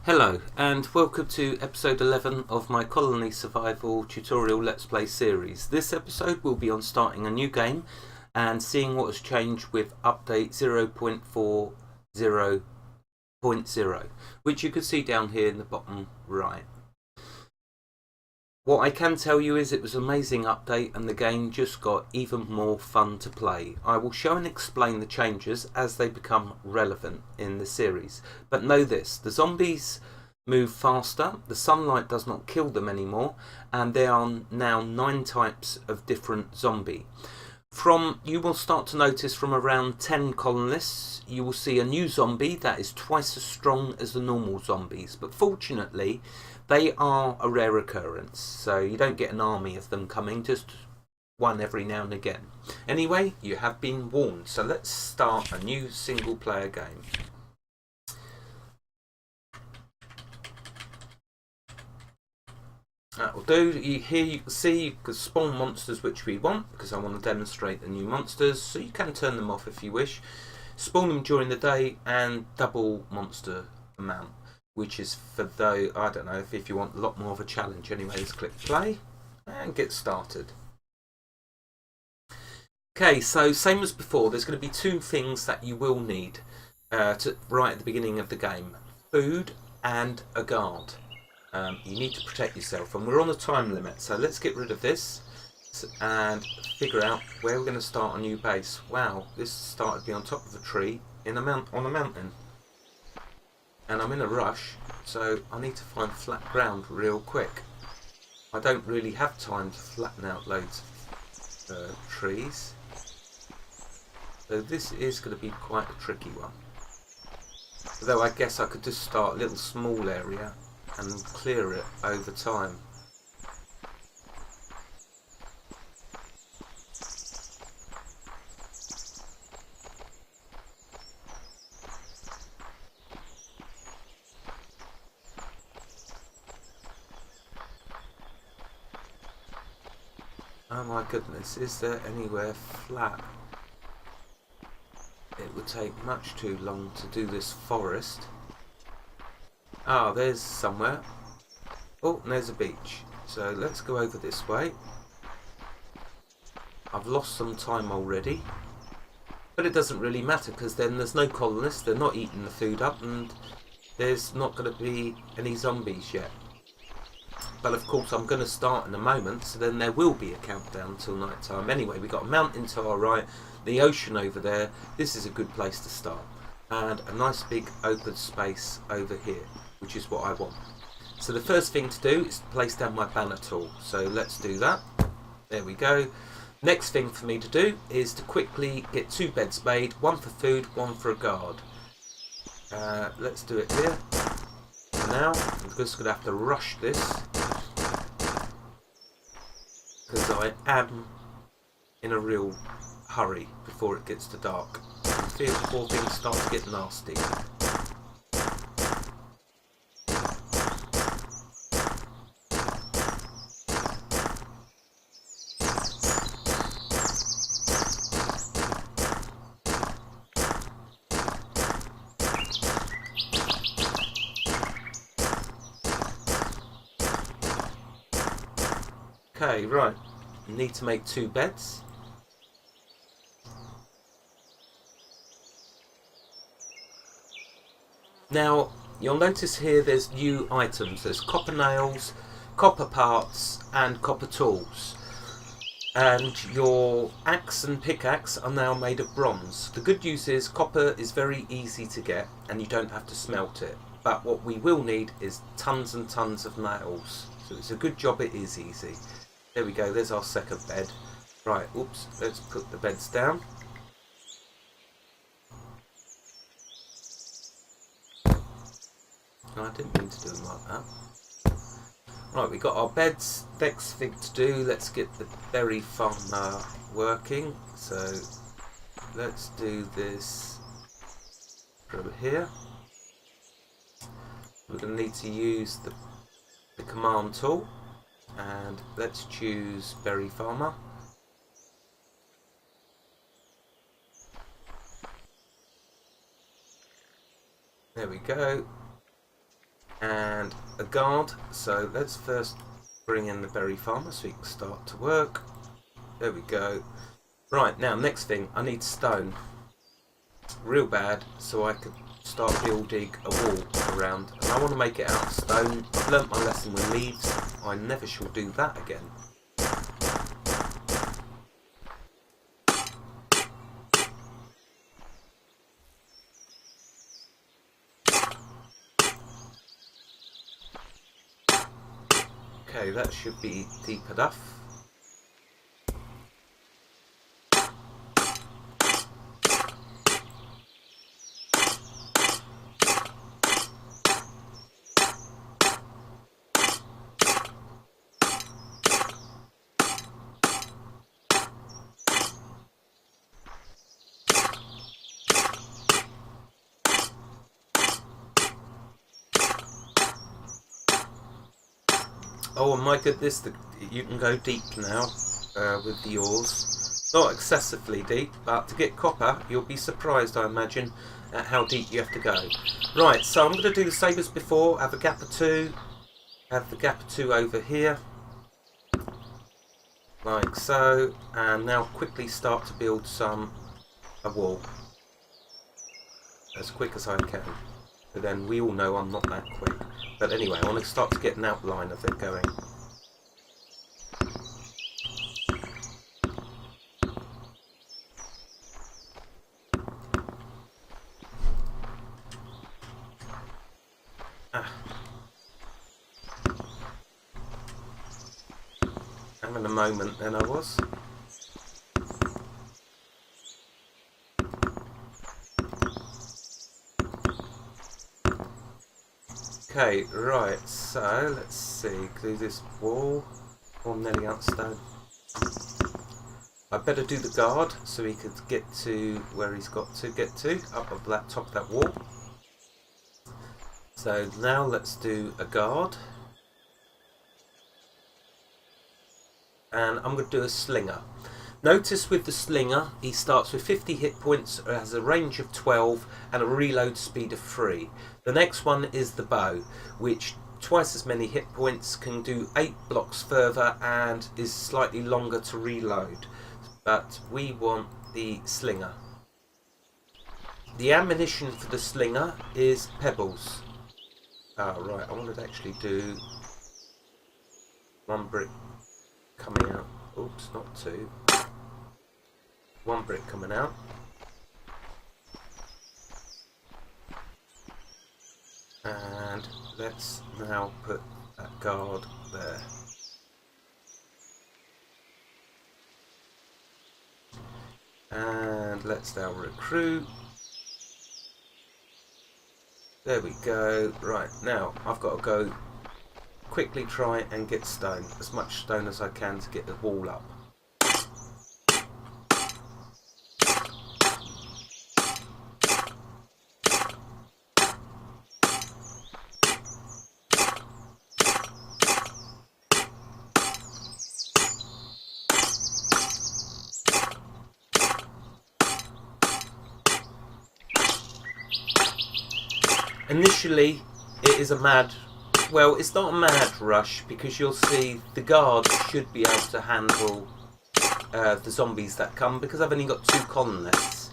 Hello and welcome to episode 11 of my Colony Survival tutorial Let's Play series. This episode will be on starting a new game and seeing what has changed with update 0.40.0, which you can see down here in the bottom right. What I can tell you is it was an amazing update and the game just got even more fun to play. I will show and explain the changes as they become relevant in the series. But know this, the zombies move faster, the sunlight does not kill them anymore, and there are now 9 types of different zombie. You will start to notice from around 10 colonists, you will see a new zombie that is twice as strong as the normal zombies. But fortunately, they are a rare occurrence, so you don't get an army of them coming, just one every now and again. Anyway, you have been warned, so let's start a new single player game. That will do. Here you can see you can spawn monsters which we want, because I want to demonstrate the new monsters, so you can turn them off if you wish. Spawn them during the day and double monster amount, which is for those, I don't know, if you want a lot more of a challenge. Anyway, let's click play and get started. Okay, so same as before, there's going to be 2 things that you will need right at the beginning of the game. Food and a guard. You need to protect yourself, and we're on a time limit, so let's get rid of this and figure out where we're going to start a new base. Wow, this started to be on top of a tree on a mountain. And I'm in a rush, so I need to find flat ground real quick. I don't really have time to flatten out loads of trees. So this is going to be quite a tricky one. Although I guess I could just start a little small area and clear it over time. Oh my goodness, is there anywhere flat? It would take much too long to do this forest. Ah, there's somewhere. Oh, and there's a beach. So let's go over this way. I've lost some time already. But it doesn't really matter, because then there's no colonists, they're not eating the food up, and there's not going to be any zombies yet. But of course I'm going to start in a moment, so then there will be a countdown till night time. Anyway, we've got a mountain to our right, the ocean over there. This is a good place to start. And a nice big open space over here, which is what I want. So the first thing to do is to place down my banner tool. So let's do that. There we go. Next thing for me to do is to quickly get 2 beds made, 1 for food, 1 for a guard. Let's do it here. Now, I'm just going to have to rush this, because I am in a real hurry before it gets to dark. Before things start to get nasty. Okay, right. Need to make 2 beds. Now, you'll notice here there's new items. There's copper nails, copper parts, and copper tools. And your axe and pickaxe are now made of bronze. The good news is copper is very easy to get, and you don't have to smelt it. But what we will need is tons and tons of nails. So it's a good job it is easy. There we go, there's our second bed. Right, oops, let's put the beds down. No, I didn't mean to do them like that. Right, we got our beds. Next thing to do, let's get the berry farmer working. So let's do this over here. We're going to need to use the command tool. And let's choose berry farmer. There we go. and a guard. So let's first bring in the berry farmer so we can start to work. There we go. Right, now next thing, I need stone real bad so I could start building a wall around, and I want to make it out of stone. I've learnt my lesson with leaves. I never shall do that again. Okay, that should be deep enough. Oh my goodness, you can go deep now with the ores. Not excessively deep, but to get copper, you'll be surprised, I imagine, at how deep you have to go. Right, so I'm going to do the same as before. Have a gap of 2. Have the gap of 2 over here. Like so. And now quickly start to build a wall. As quick as I can. But then we all know I'm not that quick. But anyway, I want to start to get an outline of it going. Having a moment then I was. Okay, right, so let's see, do this wall, or nearly out stone. I better do the guard so he could get to where he's got to get to, up of that top of that wall. So now let's do a guard. And I'm going to do a slinger. Notice with the slinger, he starts with 50 hit points, has a range of 12 and a reload speed of 3. The next one is the bow, which twice as many hit points, can do 8 blocks further and is slightly longer to reload. But we want the slinger. The ammunition for the slinger is pebbles. Oh right, I wanted to actually do 1 brick coming out. Oops, not 2. 1 brick coming out. And let's now put that guard there. And let's now recruit. There we go. Right, now I've got to go quickly try and get stone. As much stone as I can to get the wall up. Initially, it is a mad... Well, it's not a mad rush, because you'll see the guard should be able to handle the zombies that come, because I've only got 2 colonists.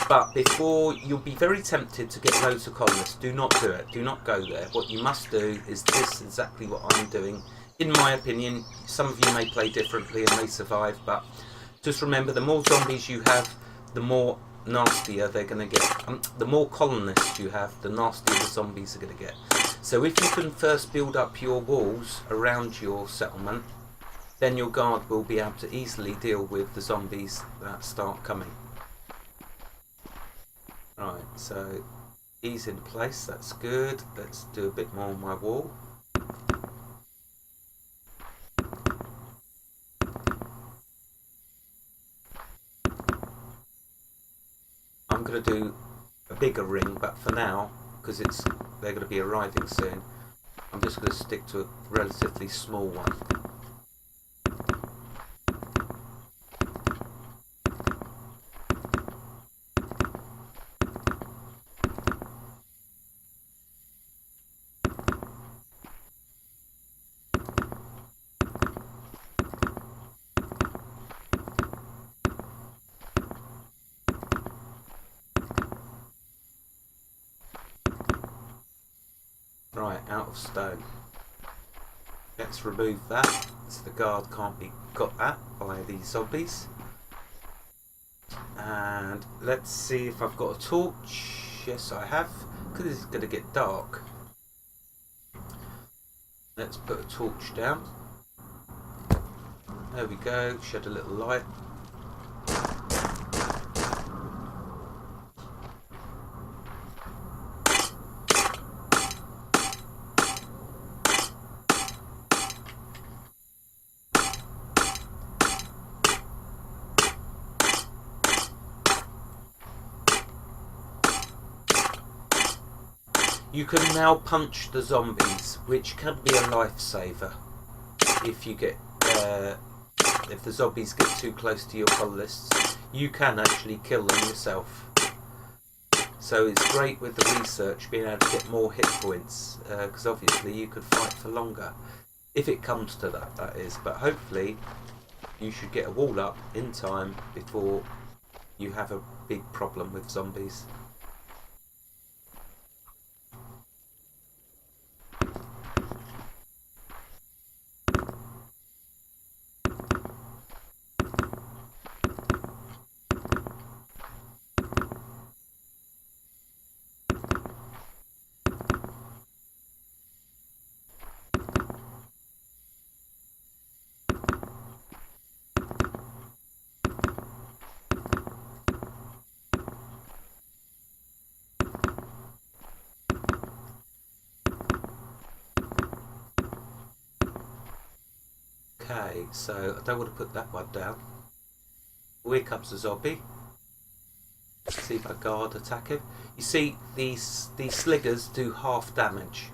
But before, you'll be very tempted to get loads of colonists. Do not do it. Do not go there. What you must do is this, exactly what I'm doing. In my opinion, some of you may play differently and may survive, but just remember, the more zombies you have, the more nastier they're going to get. The more colonists you have, the nastier the zombies are going to get. So if you can first build up your walls around your settlement, then your guard will be able to easily deal with the zombies that start coming. Right, so he's in place, that's good. Let's do a bit more on my wall. I'm going to do a bigger ring, but for now, because they're going to be arriving soon, I'm just going to stick to a relatively small one. Right, out of stone. Let's remove that, so the guard can't be got at by these zombies. And let's see if I've got a torch. Yes, I have, because it's going to get dark. Let's put a torch down. There we go, shed a little light. You can now punch the zombies, which can be a lifesaver if you get if the zombies get too close to your colonists. You can actually kill them yourself. So it's great with the research being able to get more hit points, because obviously you could fight for longer if it comes to that. That is, but hopefully you should get a wall up in time before you have a big problem with zombies. Okay, so I don't want to put that one down. Here comes the zombie. Let's see if I guard attack him. You see, these sliggers do half damage,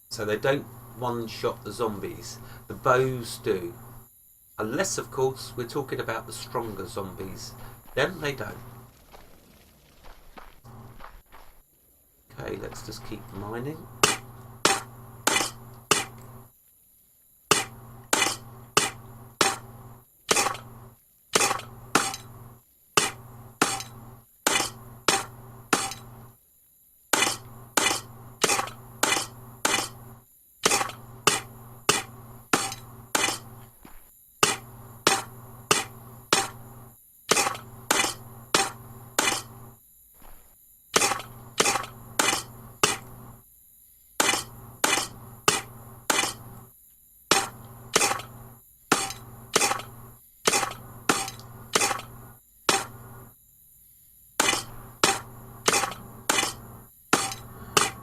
so they don't one-shot the zombies. The bows do, unless of course we're talking about the stronger zombies. Then they don't. Okay, let's just keep mining.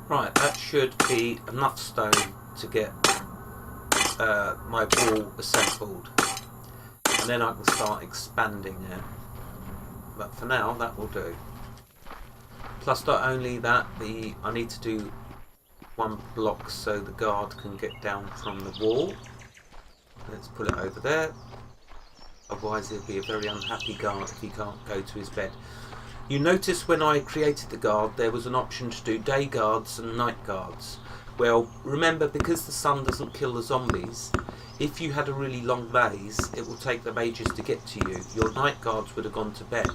Right, that should be enough stone to get my wall assembled, and then I can start expanding it. But for now, that will do. Plus, not only that, I need to do one block so the guard can get down from the wall. Let's put it over there. Otherwise, he'll be a very unhappy guard if he can't go to his bed. You notice when I created the guard there was an option to do day guards and night guards. Well, remember, because the sun doesn't kill the zombies, if you had a really long maze, it will take them ages to get to you. Your night guards would have gone to bed.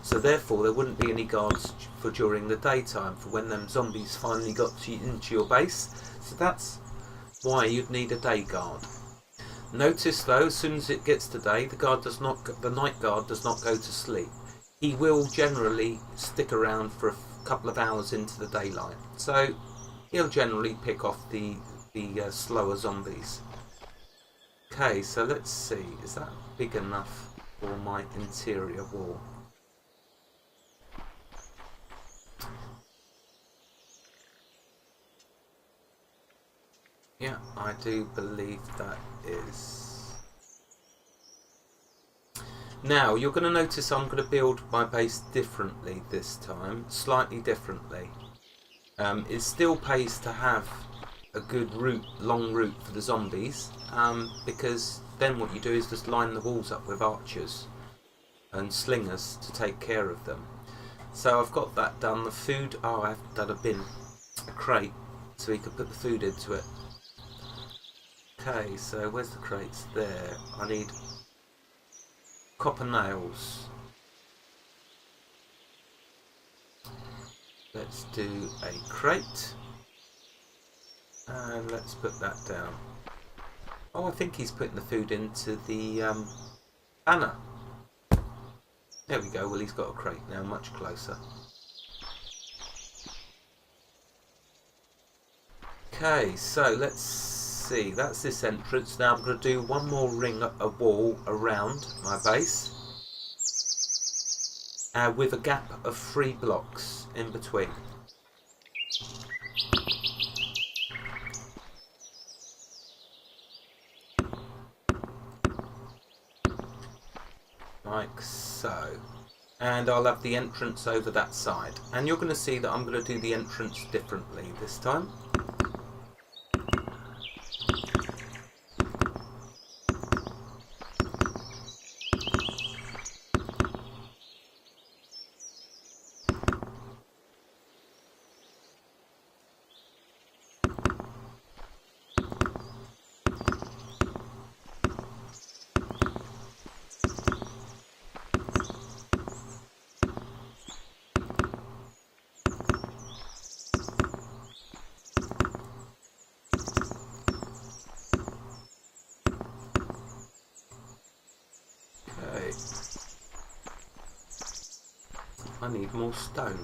So therefore there wouldn't be any guards for during the daytime, for when them zombies finally got into your base. So that's why you'd need a day guard. Notice though, as soon as it gets to day, the night guard does not go to sleep. He will generally stick around for a couple of hours into the daylight, so he'll generally pick off the slower zombies. Okay, so let's see, is that big enough for my interior wall? Yeah, I do believe that is. Now, you're going to notice I'm going to build my base differently this time, slightly differently. It still pays to have a good long route for the zombies, because then what you do is just line the walls up with archers and slingers to take care of them. So I've got that done. The food, I have done a bin, a crate, so we can put the food into it. Okay, so where's the crates? There. I need copper nails. Let's do a crate. And let's put that down. Oh, I think he's putting the food into the banner. There we go. Well, he's got a crate now, much closer. Okay, so let's see. That's this entrance. Now I'm going to do one more ring, a wall around my base, with a gap of 3 blocks in between. Like so. And I'll have the entrance over that side. And you're going to see that I'm going to do the entrance differently this time. I need more stone.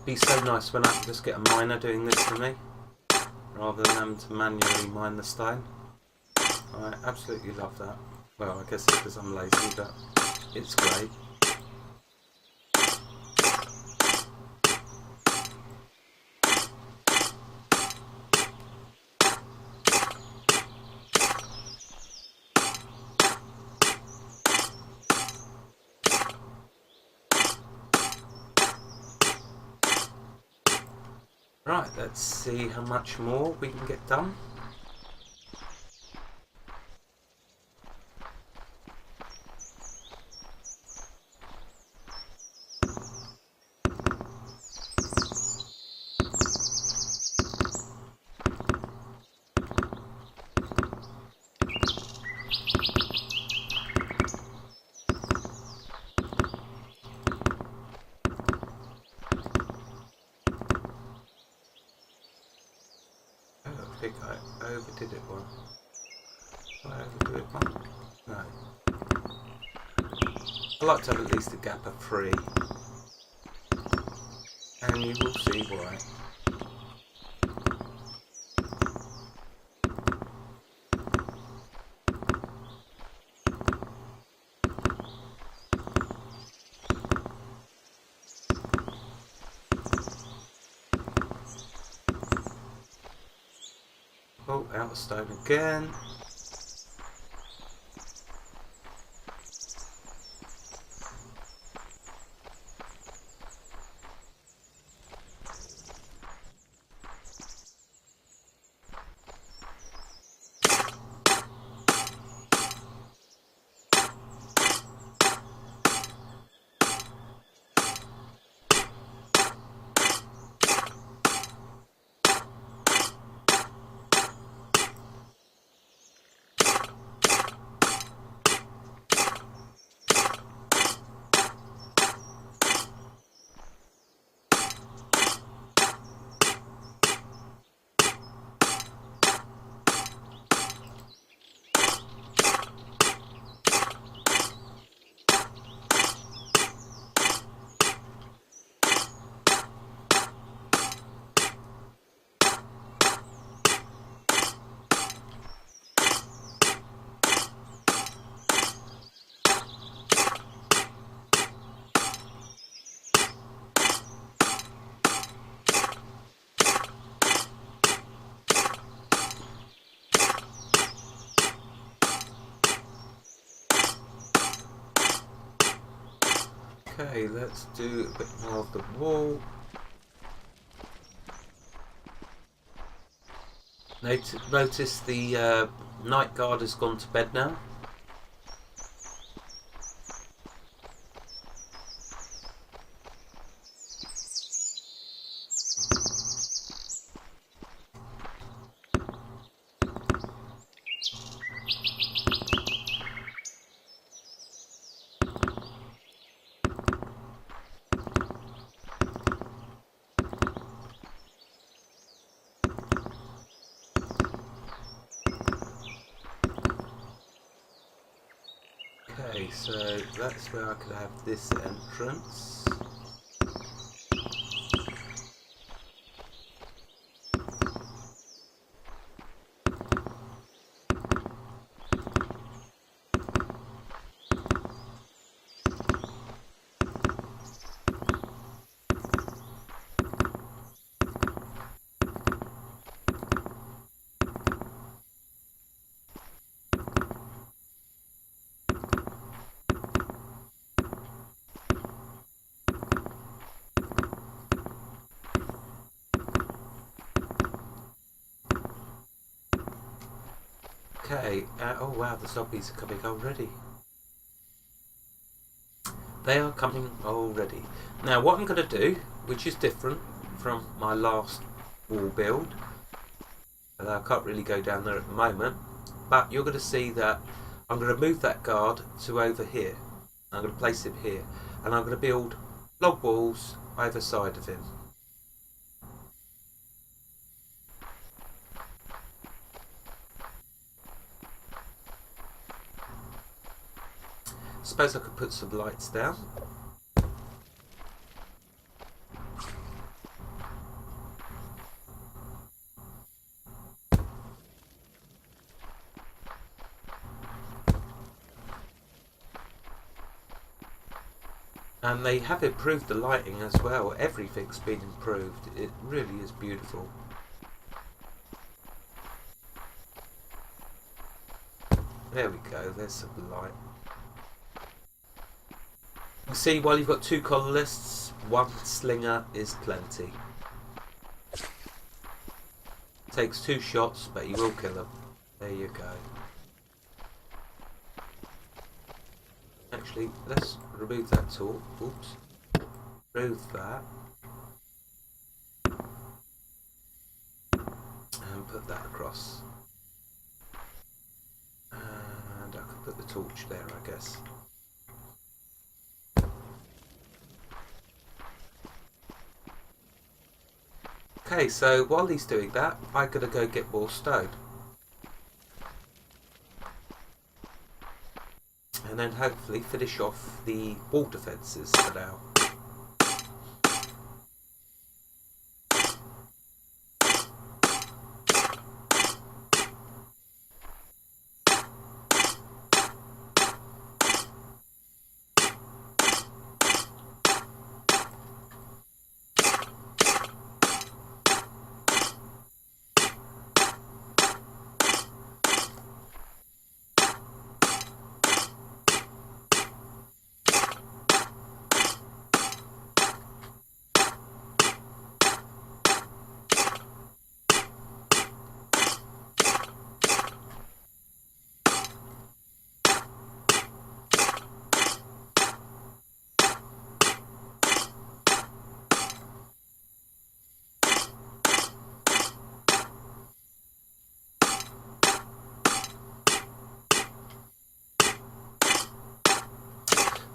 Be so nice when I can just get a miner doing this for me, rather than having to manually mine the stone. I absolutely love that. Well, I guess it's because I'm lazy, but it's great. Right, let's see how much more we can get done. I think I overdid it one. Did I overdo it one? No. I like to have at least a gap of 3. And you will see why. Oh, out of stone again. Okay, let's do a bit more of the wall. Notice the night guard has gone to bed now. Okay, so that's where I could have this entrance. Okay, oh wow, the zombies are coming already. They are coming already. Now what I'm going to do, which is different from my last wall build, although I can't really go down there at the moment, but you're going to see that I'm going to move that guard to over here. I'm going to place him here, and I'm going to build log walls either side of him. Suppose I could put some lights down. And they have improved the lighting as well. Everything's been improved. It really is beautiful. There we go, there's some light. You see, while you've got two colonists, one slinger is plenty. Takes 2 shots, but you will kill them. There you go. Actually, let's remove that tool. Oops. Remove that. And put that across. And I could put the torch there, I guess. Okay, so while he's doing that, I'm going to go get more stone. And then hopefully finish off the wall defences for now.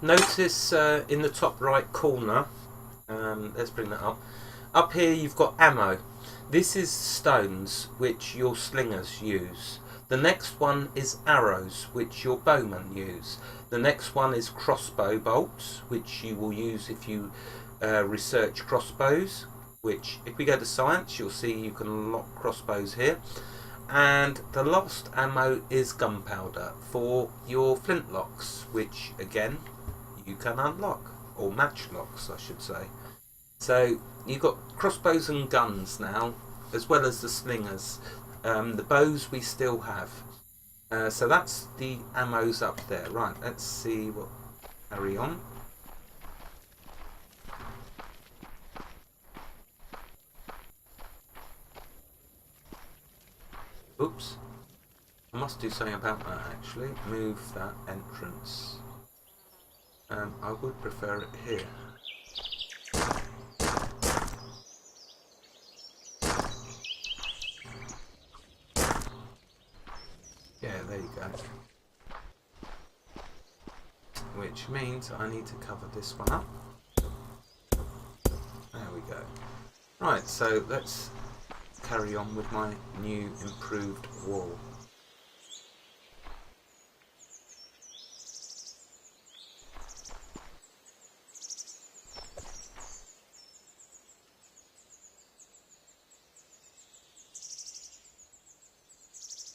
Notice in the top right corner, let's bring that up. Up here you've got ammo. This is stones which your slingers use. The next one is arrows which your bowmen use. The next one is crossbow bolts which you will use if you research crossbows. Which, if we go to science, you'll see you can unlock crossbows here. And the last ammo is gunpowder for your flintlocks, which again you can unlock, or matchlocks I should say. So you've got crossbows and guns now, as well as the slingers. The bows we still have. So that's the ammos up there. Right, let's see what, carry on. Oops. I must do something about that actually. Move that entrance. I would prefer it here. Yeah, there you go. Which means I need to cover this one up. There we go. Right, so let's carry on with my new improved wall.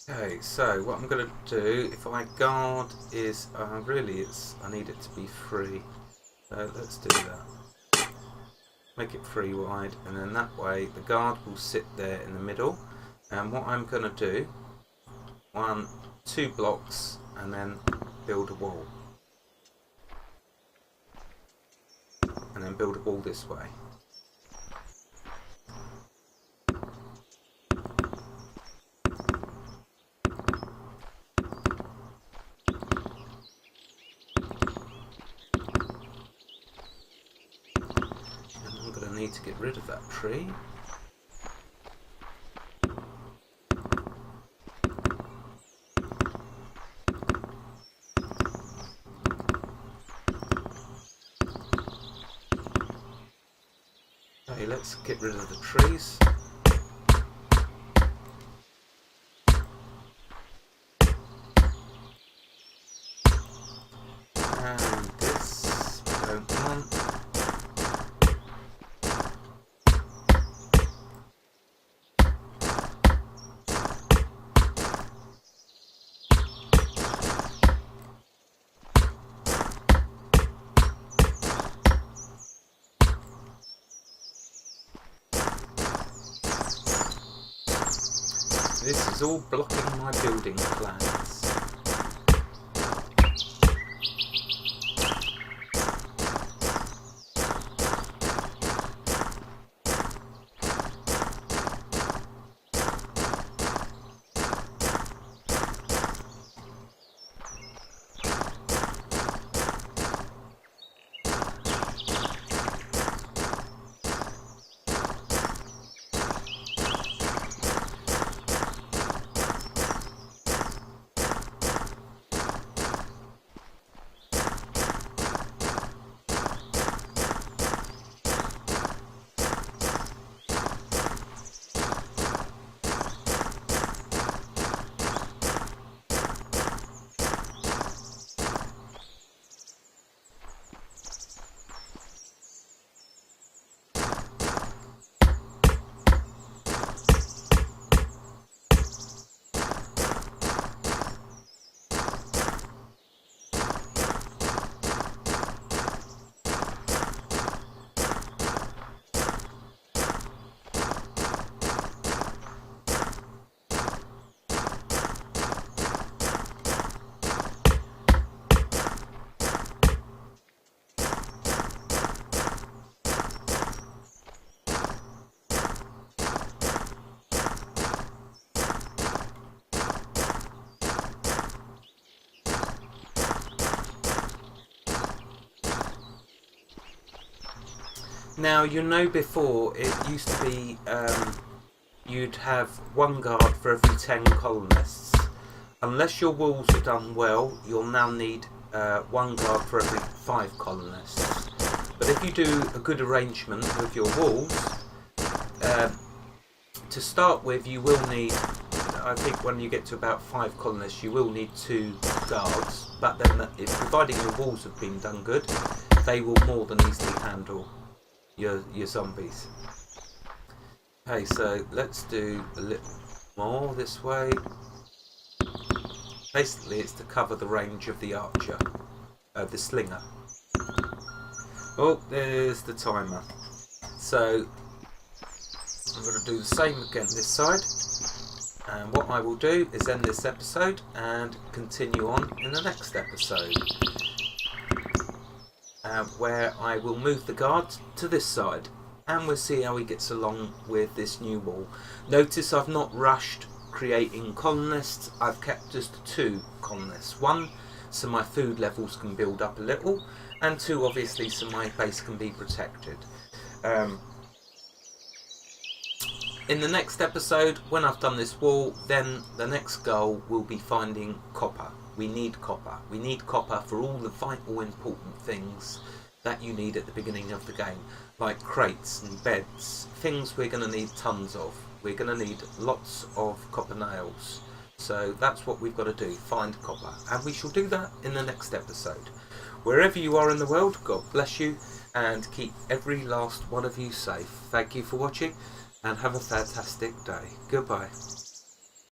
Okay, so what I'm going to do, if I guard is, really I need it to be free. So let's do that. Make it 3 wide, and then that way the guard will sit there in the middle. And what I'm going to do, 2 blocks, and then build a wall. And then build a wall this way. Need to get rid of that tree. Okay, let's get rid of the trees. And this we don't want. This is all blocking my building plans. Now, you know before it used to be you'd have 1 guard for every 10 colonists. Unless your walls are done well, you'll now need 1 guard for every 5 colonists. But if you do a good arrangement with your walls, to start with you will need, I think when you get to about 5 colonists you will need 2 guards, but then if providing your walls have been done good, they will more than easily handle your zombies. Okay, so let's do a little more this way. Basically it's to cover the range of the archer, the slinger. Oh, there's the timer. So I'm going to do the same again this side, and what I will do is end this episode and continue on in the next episode, where I will move the guard to this side and we'll see how he gets along with this new wall. Notice I've not rushed creating colonists, I've kept just 2 colonists. 1, so my food levels can build up a little, and 2, obviously, so my base can be protected. In the next episode, when I've done this wall, then the next goal will be finding copper. We need copper. We need copper for all the vital important things that you need at the beginning of the game, like crates and beds, things we're going to need tons of. We're going to need lots of copper nails. So that's what we've got to do, find copper. And we shall do that in the next episode. Wherever you are in the world, God bless you and keep every last one of you safe. Thank you for watching and have a fantastic day. Goodbye.